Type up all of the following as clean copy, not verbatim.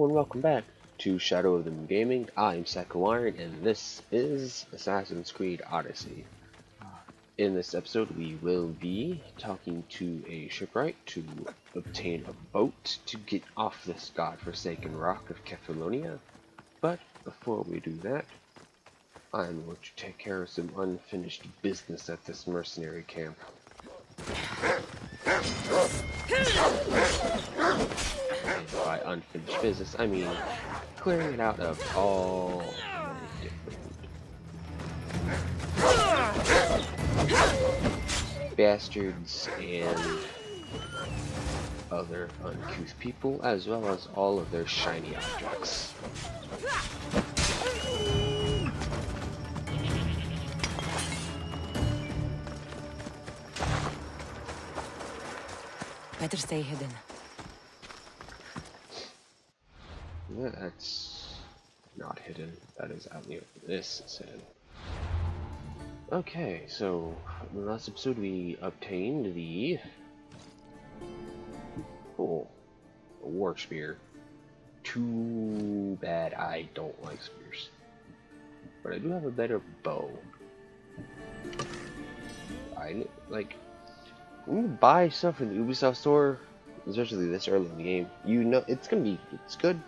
and welcome back to Shadow of the Moon Gaming. I'm SakuIron, and this is Assassin's Creed Odyssey. In this episode, we will be talking to a shipwright to obtain a boat to get off this godforsaken rock of Kefalonia. But before we do that, I'm going to take care of some unfinished business at this mercenary camp. And by unfinished business, I mean clearing it out of all different bastards and other uncouth people, as well as all of their shiny objects. Better stay hidden. Yeah, that's not hidden. That is out in the open. This is hidden. Okay, so in the last episode we obtained the war spear. Too bad I don't like spears, but I do have a better bow. When you buy stuff from the Ubisoft store, especially this early in the game, you know it's good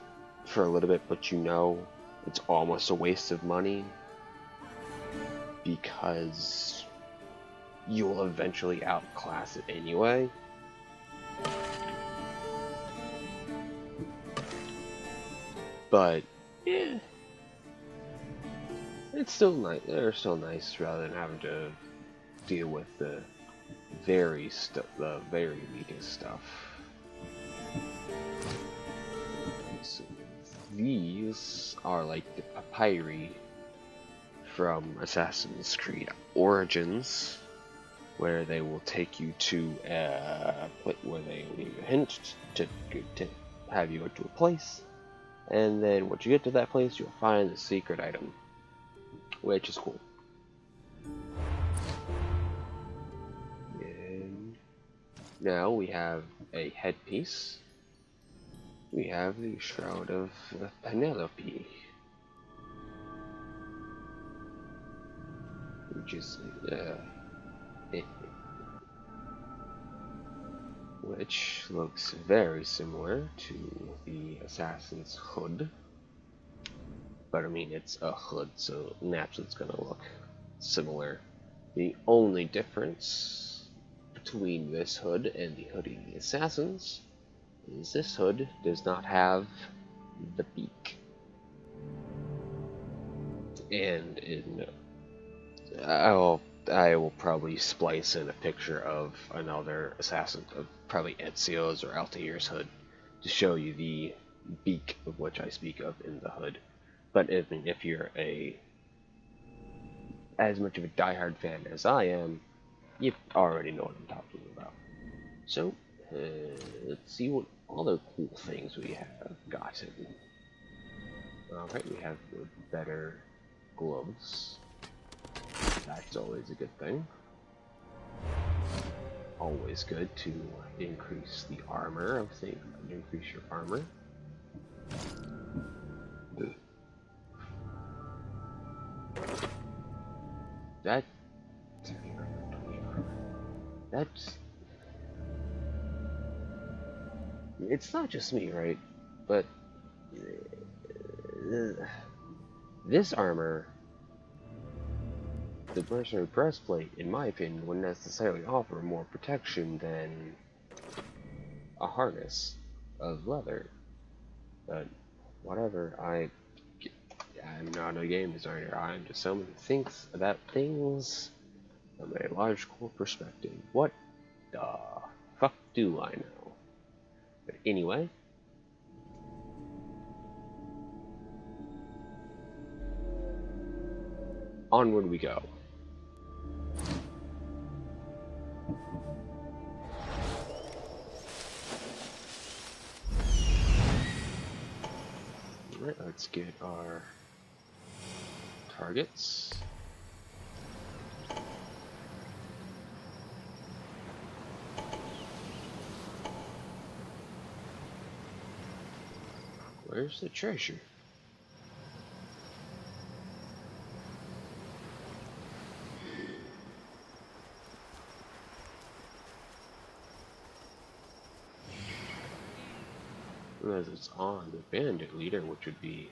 for a little bit, but you know it's almost a waste of money because you will eventually outclass it anyway. But yeah, it's still nice. They're still nice rather than having to deal with the very weakest stuff. So these are like the papyri from Assassin's Creed Origins, where they will take you to a place where they will leave a hint to have you go to a place, and then once you get to that place, you'll find the secret item, which is cool. And now we have a headpiece. We have the Shroud of Penelope, which is which looks very similar to the assassin's hood, but I mean it's a hood, so naturally it's gonna look similar. The only difference between this hood and the hood of the assassins is this hood does not have the beak. And I will probably splice in a picture of another assassin, of probably Ezio's or Altair's hood, to show you the beak of which I speak of in the hood. But if you're as much of a diehard fan as I am, you already know what I'm talking about. So let's see what other cool things we have gotten. Alright, we have better gloves. That's always a good thing. Always good to increase the armor of things, increase your armor. That's it's not just me, right? But this armor, the mercenary breastplate, in my opinion, wouldn't necessarily offer more protection than a harness of leather. But whatever, I'm not a game designer. I'm just someone who thinks about things from a large core perspective. What the fuck do I know? But anyway, onward we go. Alright, let's get our targets. Where's the treasure? Unless it's on the bandit leader, which would be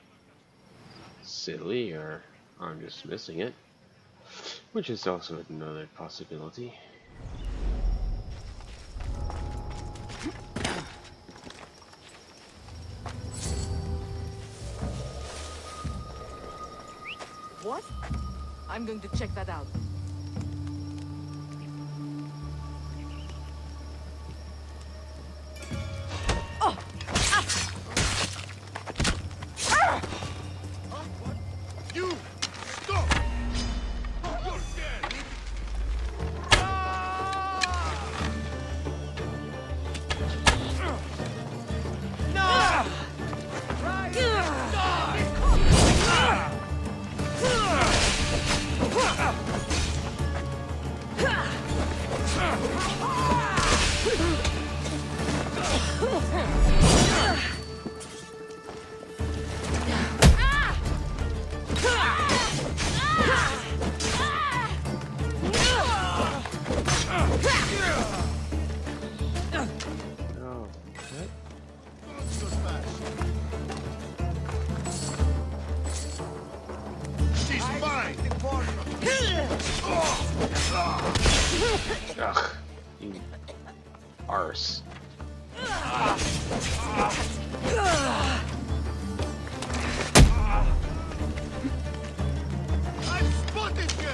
silly, or I'm just missing it, which is also another possibility. What? I'm going to check that out. Ugh, you arse. I've spotted you!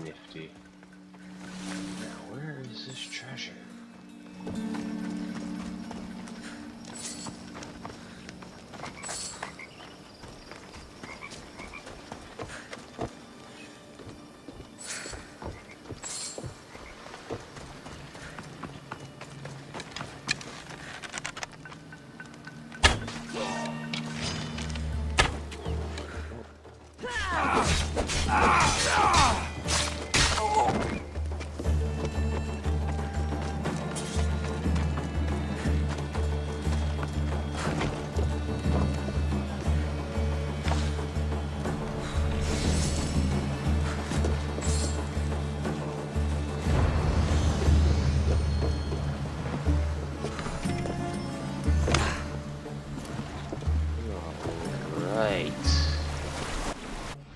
Nifty. Now, where is this treasure?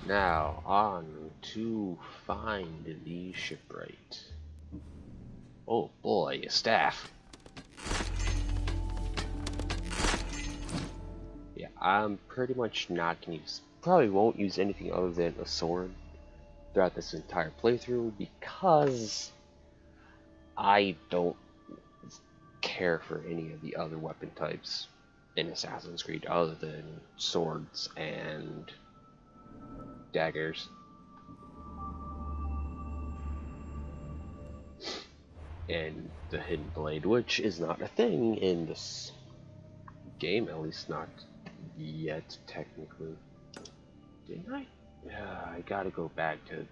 Now, on to find the shipwright. Oh boy, a staff. Yeah, I'm pretty much not gonna use, probably won't use anything other than a sword throughout this entire playthrough because I don't care for any of the other weapon types in Assassin's Creed other than swords and daggers. And the hidden blade, which is not a thing in this game, at least not yet, technically. Didn't I? I gotta go back to...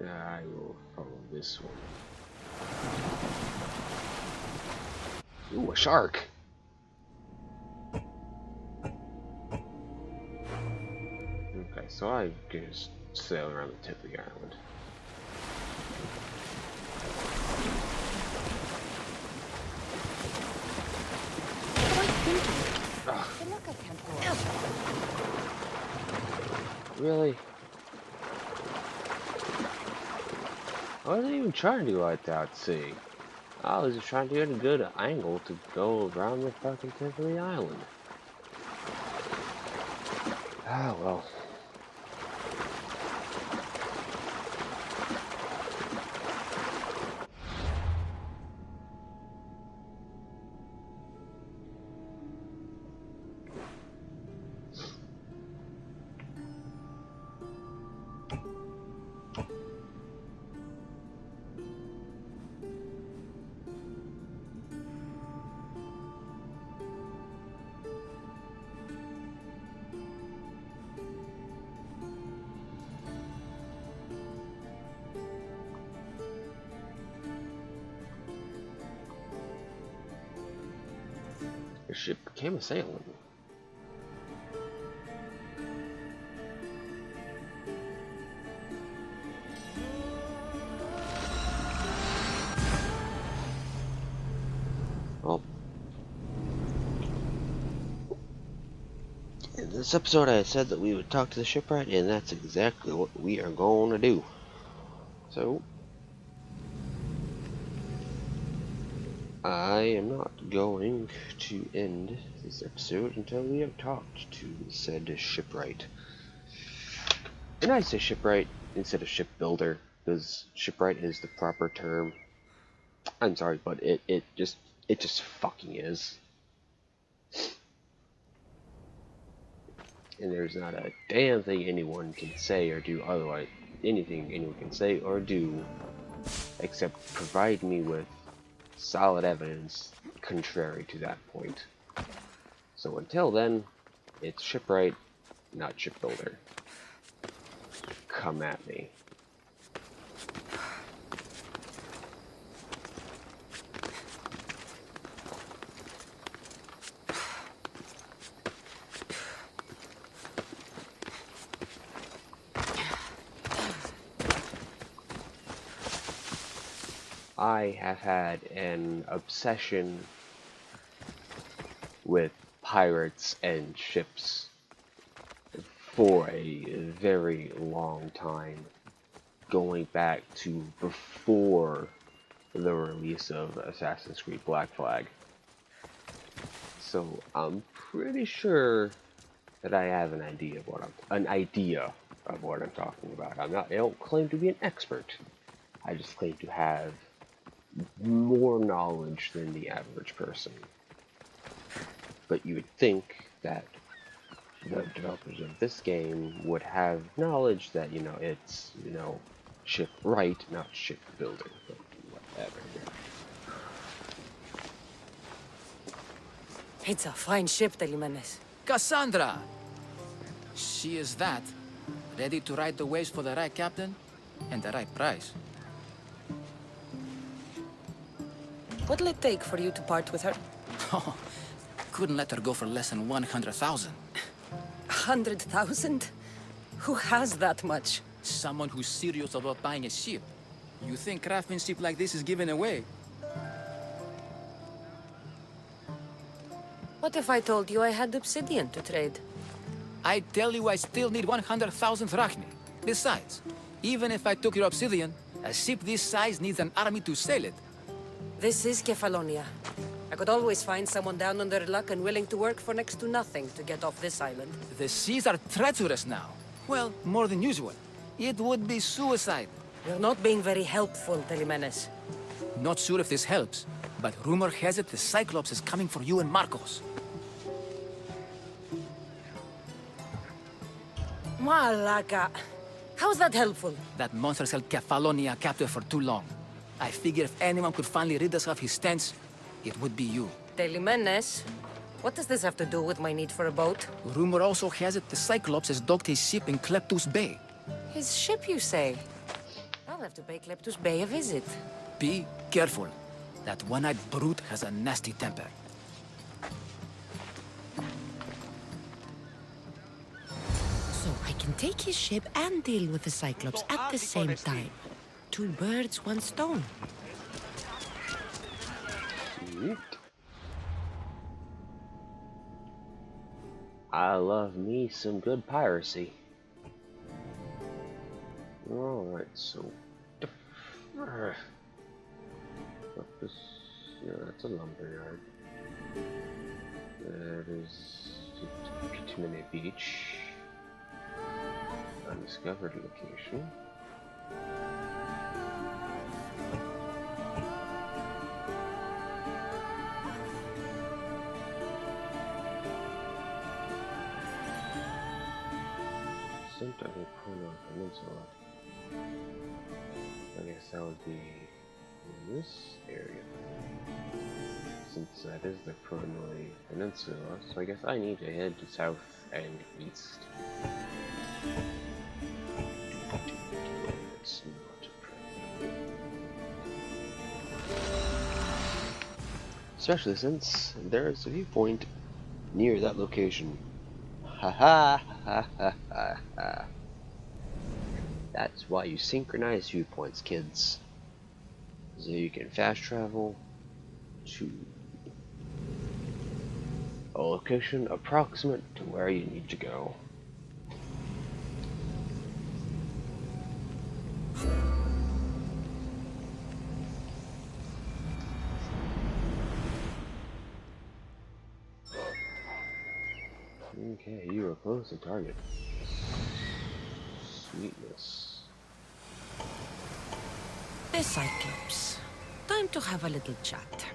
I will follow this one. Ooh, a shark! Okay, so I can just sail around the tip of the island. Really? I wasn't even trying to go out to sea. I was just trying to get a good angle to go around the fucking tip of the island. Ah, well. The ship became a sailing. Well, in this episode I said that we would talk to the shipwright, and that's exactly what we are going to do. So, I am not going to end this episode until we have talked to said shipwright. And I say shipwright instead of shipbuilder, because shipwright is the proper term. I'm sorry, but it just fucking is. And there's not a damn thing anyone can say or do otherwise. Anything anyone can say or do except provide me with solid evidence contrary to that point. So until then, it's shipwright, not shipbuilder. Come at me. I have had an obsession with pirates and ships for a very long time, going back to before the release of Assassin's Creed Black Flag. So I'm pretty sure that I have an idea of what I'm talking about. I don't claim to be an expert. I just claim to have more knowledge than the average person. But you would think that the developers of this game would have knowledge that, it's, shipwright, not shipbuilder, but whatever. It's a fine ship, Telimenes. Cassandra! She is that. Ready to ride the waves for the right captain and the right price. What'll it take for you to part with her? Oh, couldn't let her go for less than 100,000. 100,000? Who has that much? Someone who's serious about buying a ship. You think craftsmanship like this is given away? What if I told you I had obsidian to trade? I tell you I still need 100,000 drachmi. Besides, even if I took your obsidian, a ship this size needs an army to sail it. This is Kefalonia. I could always find someone down on their luck and willing to work for next to nothing to get off this island. The seas are treacherous now. Well, more than usual. It would be suicide. You're not being very helpful, Telimenes. Not sure if this helps, but rumor has it the Cyclops is coming for you and Marcos. Malaka. How's that helpful? That monster's held Kefalonia captive for too long. I figure if anyone could finally rid us of his stench, it would be you. Telimenes, what does this have to do with my need for a boat? Rumor also has it the Cyclops has docked his ship in Kleptus Bay. His ship, you say? I'll have to pay Kleptus Bay a visit. Be careful. That one-eyed brute has a nasty temper. So I can take his ship and deal with the Cyclops at the same time. Two birds, one stone. Sweet. I love me some good piracy. Alright, so Up this. No, that's a lumberyard. That is Pitimene Beach. Undiscovered location. Center of Puno Peninsula. I guess that would be in this area. Since that is the Pronoi Peninsula, so I guess I need to head to south and east. It's not a problem. Especially since there is a viewpoint near that location. Ha ha ha ha ha ha. That's why you synchronize viewpoints, kids. So you can fast travel to a location approximate to where you need to go. Okay, you are close to target. Sweetness. The Cyclops. Time to have a little chat.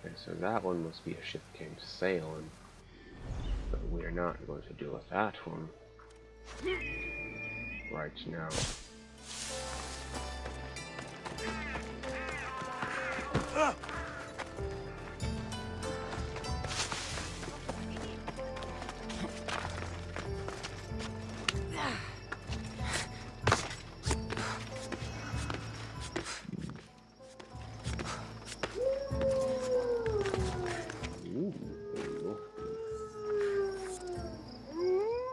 Okay, so that one must be a ship came sailing. But we're not going to deal with that one right now.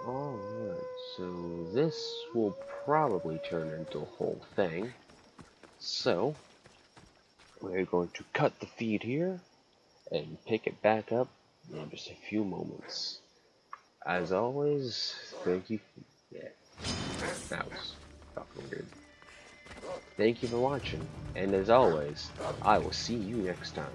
Alright, so this will probably turn into a whole thing. So, we're going to cut the feed here and pick it back up in just a few moments. As always, thank you. Yeah, that was fucking weird. Thank you for watching, and as always, I will see you next time.